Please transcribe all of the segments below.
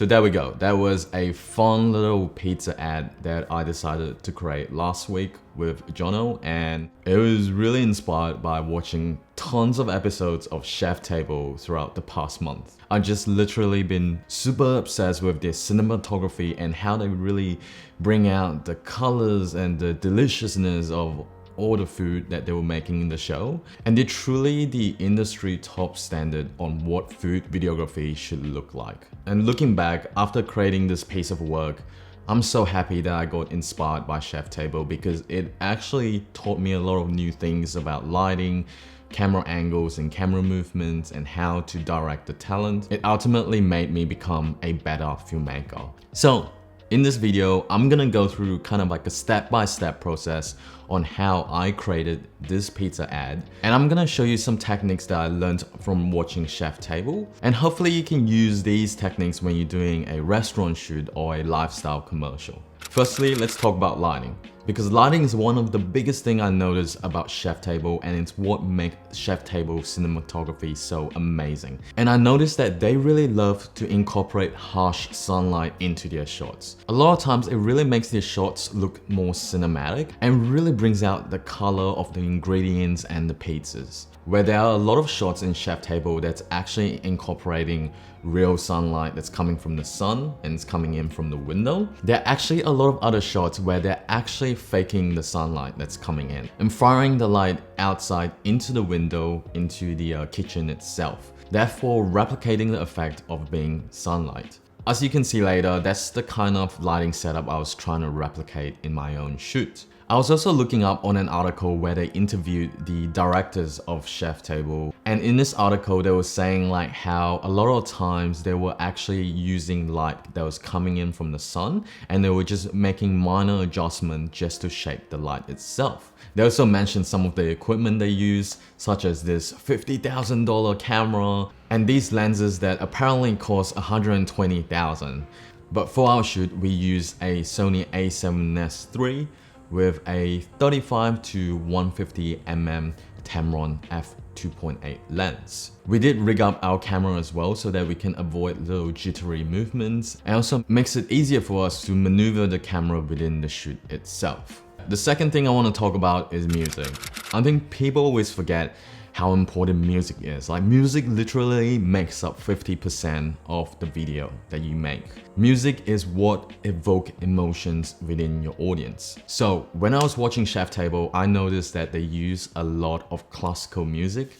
So there we go. That was a fun little pizza ad that I decided to create last week with Jono, and it was really inspired by watching tons of episodes of Chef Table throughout the past month. I've just literally been super obsessed with their cinematography and how they really bring out the colors and the deliciousness of all the food that they were making in the show, and they're truly the industry top standard on what food videography should look like. And looking back, after creating this piece of work, I'm so happy that I got inspired by Chef Table because it actually taught me a lot of new things about lighting, camera angles and camera movements, and how to direct the talent. It ultimately made me become a better filmmaker. So in this video, I'm gonna go through kind of like a step-by-step process on how I created this pizza ad. And I'm gonna show you some techniques that I learned from watching Chef Table. And hopefully you can use these techniques when you're doing a restaurant shoot or a lifestyle commercial. Firstly, let's talk about lighting. Because lighting is one of the biggest things I noticed about Chef Table, and it's what makes Chef Table cinematography so amazing. And I noticed that they really love to incorporate harsh sunlight into their shots. A lot of times it really makes their shots look more cinematic and really brings out the color of the ingredients and the pizzas. Where there are a lot of shots in Chef Table that's actually incorporating real sunlight that's coming from the sun and it's coming in from the window. There are actually a lot of other shots where they're actually faking the sunlight that's coming in and firing the light outside into the window, into the kitchen itself, therefore replicating the effect of being sunlight. As you can see later, that's the kind of lighting setup I was trying to replicate in my own shoot. I was also looking up on an article where they interviewed the directors of Chef Table, and in this article they were saying like how a lot of times they were actually using light that was coming in from the sun, and they were just making minor adjustments just to shape the light itself. They also mentioned some of the equipment they use, such as this $50,000 camera and these lenses that apparently cost $120,000. But for our shoot we used a Sony a7S III with a 35 to 150 mm Tamron f2.8 lens. We did rig up our camera as well so that we can avoid little jittery movements, and also makes it easier for us to maneuver the camera within the shoot itself. The second thing I want to talk about is music. I think people always forget how important music is. Like, music literally makes up 50% of the video that you make. Music is what evokes emotions within your audience. So when I was watching Chef Table, I noticed that they use a lot of classical music.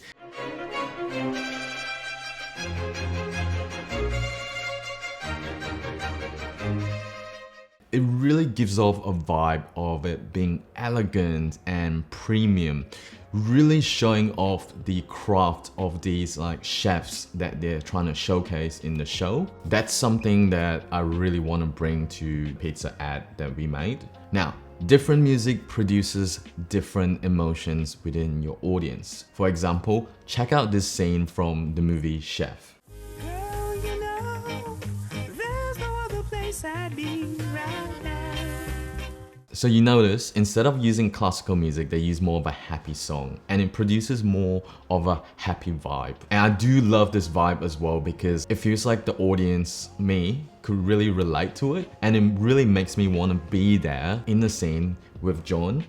It really gives off a vibe of it being elegant and premium, really showing off the craft of these like chefs that they're trying to showcase in the show. That's something that I really want to bring to pizza ad that we made. Now, different music produces different emotions within your audience. For example, check out this scene from the movie Chef. Girl, you know, there's no other place I'd be right now. So you notice, instead of using classical music, they use more of a happy song, and it produces more of a happy vibe. And I do love this vibe as well because it feels like the audience, me, could really relate to it, and it really makes me want to be there in the scene with John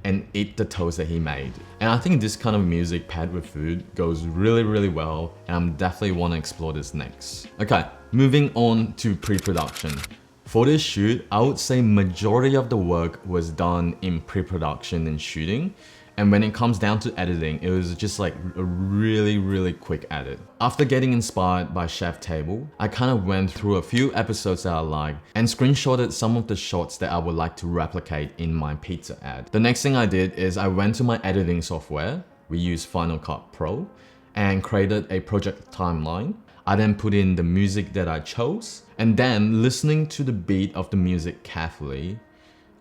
and eat the toast that he made. And I think this kind of music paired with food goes really well, and I'm definitely want to explore this next. Okay, moving on to pre-production. For this shoot, I would say majority of the work was done in pre-production and shooting. And when it comes down to editing, it was just like a really quick edit. After getting inspired by Chef Table, I kind of went through a few episodes that I liked and screenshotted some of the shots that I would like to replicate in my pizza ad. The next thing I did is I went to my editing software, we use Final Cut Pro, and created a project timeline. I then put in the music that I chose, and then listening to the beat of the music carefully,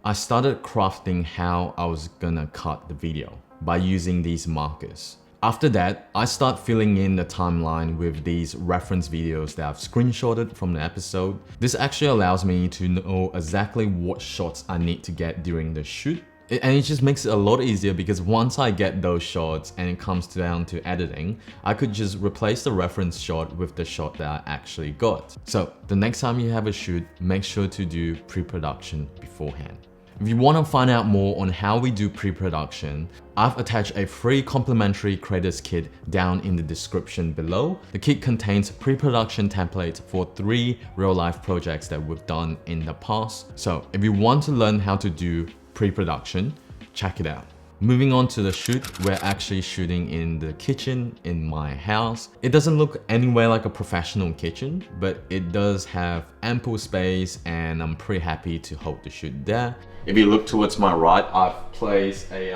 I started crafting how I was gonna cut the video by using these markers. After that, I start filling in the timeline with these reference videos that I've screenshotted from the episode. This actually allows me to know exactly what shots I need to get during the shoot. And it just makes it a lot easier because once I get those shots and it comes down to editing, I could just replace the reference shot with the shot that I actually got. So the next time you have a shoot, make sure to do pre-production beforehand. If you want to find out more on how we do pre-production, I've attached a free complimentary creators kit down in the description below. The kit contains pre-production templates for 3 real-life projects that we've done in the past. So if you want to learn how to do pre-production, check it out. Moving on to the shoot, we're actually shooting in the kitchen in my house. It doesn't look anywhere like a professional kitchen, but it does have ample space and I'm pretty happy to hold the shoot there. If you look towards my right, I've placed a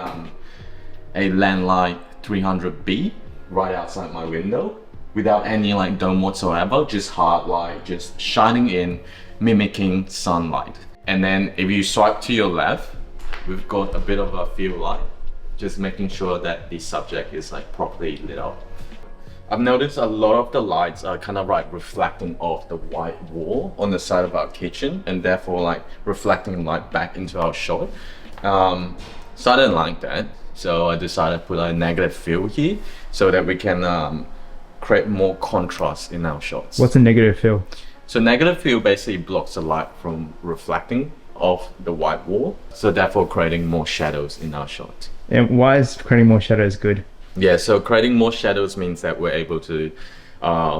landline 300B right outside my window without any like dome whatsoever, just hard light, just shining in, mimicking sunlight. And then if you swipe to your left, we've got a bit of a field light, just making sure that the subject is like properly lit up. I've noticed a lot of the lights are kind of like reflecting off the white wall on the side of our kitchen and therefore like reflecting light back into our shot. So I didn't like that. So I decided to put a negative fill here so that we can create more contrast in our shots. What's a negative fill? So negative fill basically blocks the light from reflecting off the white wall, so therefore creating more shadows in our shot. And why is creating more shadows good? Yeah, so creating more shadows means that we're able to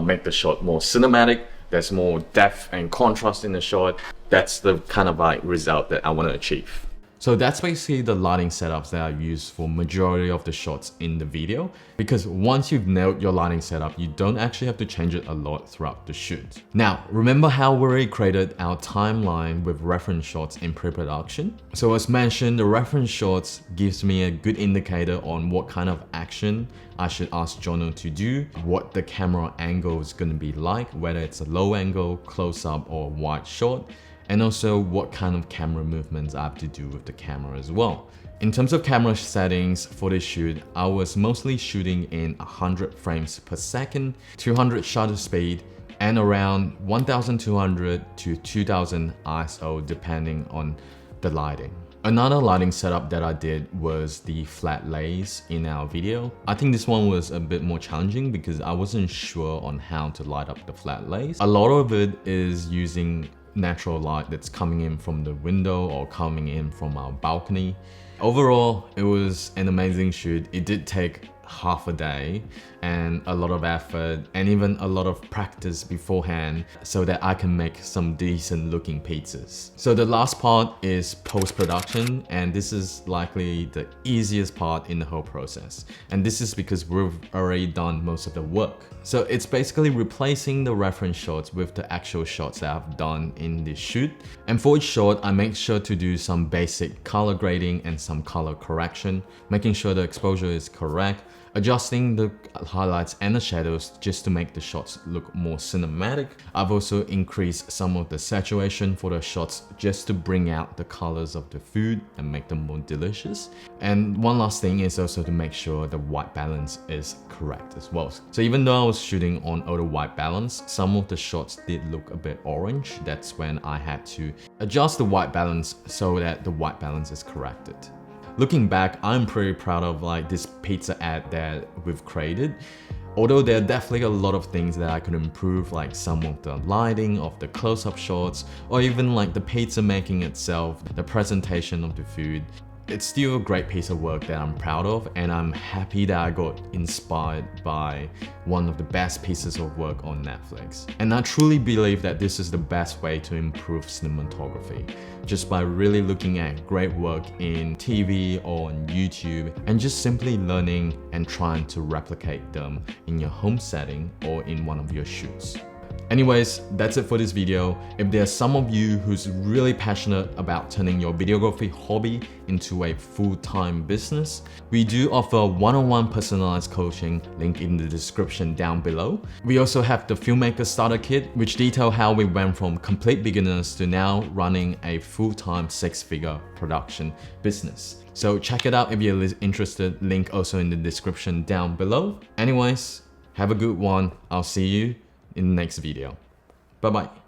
make the shot more cinematic. There's more depth and contrast in the shot. That's the kind of like result that I want to achieve. So that's basically the lighting setups that I use for majority of the shots in the video, because once you've nailed your lighting setup, you don't actually have to change it a lot throughout the shoot. Now, remember how we already created our timeline with reference shots in pre-production? So as mentioned, the reference shots gives me a good indicator on what kind of action I should ask Jono to do, what the camera angle is going to be like, whether it's a low angle, close up or wide shot, and also what kind of camera movements I have to do with the camera as well. In terms of camera settings for this shoot, I was mostly shooting in 100 frames per second, 200 shutter speed, and around 1200 to 2000 ISO depending on the lighting. Another lighting setup that I did was the flat lays in our video. I think this one was a bit more challenging because I wasn't sure on how to light up the flat lays. A lot of it is using natural light that's coming in from the window or coming in from our balcony. Overall, it was an amazing shoot. It did take half a day and a lot of effort and even a lot of practice beforehand so that I can make some decent looking pizzas. So the last part is post-production, and this is likely the easiest part in the whole process. And this is because we've already done most of the work. So it's basically replacing the reference shots with the actual shots that I've done in this shoot. And for each shot, I make sure to do some basic color grading and some color correction, making sure the exposure is correct, adjusting the highlights and the shadows just to make the shots look more cinematic. I've also increased some of the saturation for the shots just to bring out the colors of the food and make them more delicious. And one last thing is also to make sure the white balance is correct as well. So even though I was shooting on auto white balance, some of the shots did look a bit orange. That's when I had to adjust the white balance so that the white balance is corrected. Looking back, I'm pretty proud of like this pizza ad that we've created. Although there are definitely a lot of things that I could improve, like some of the lighting of the close-up shots, or even like the pizza making itself, the presentation of the food. It's still a great piece of work that I'm proud of, and I'm happy that I got inspired by one of the best pieces of work on Netflix. And I truly believe that this is the best way to improve cinematography, just by really looking at great work in TV or on YouTube and just simply learning and trying to replicate them in your home setting or in one of your shoots. Anyways, that's it for this video. If there's some of you who's really passionate about turning your videography hobby into a full-time business, we do offer one-on-one personalized coaching, link in the description down below. We also have the Filmmaker Starter Kit, which detail how we went from complete beginners to now running a full-time 6-figure production business. So check it out if you're interested, link also in the description down below. Anyways, have a good one. I'll see you in the next video. Bye bye.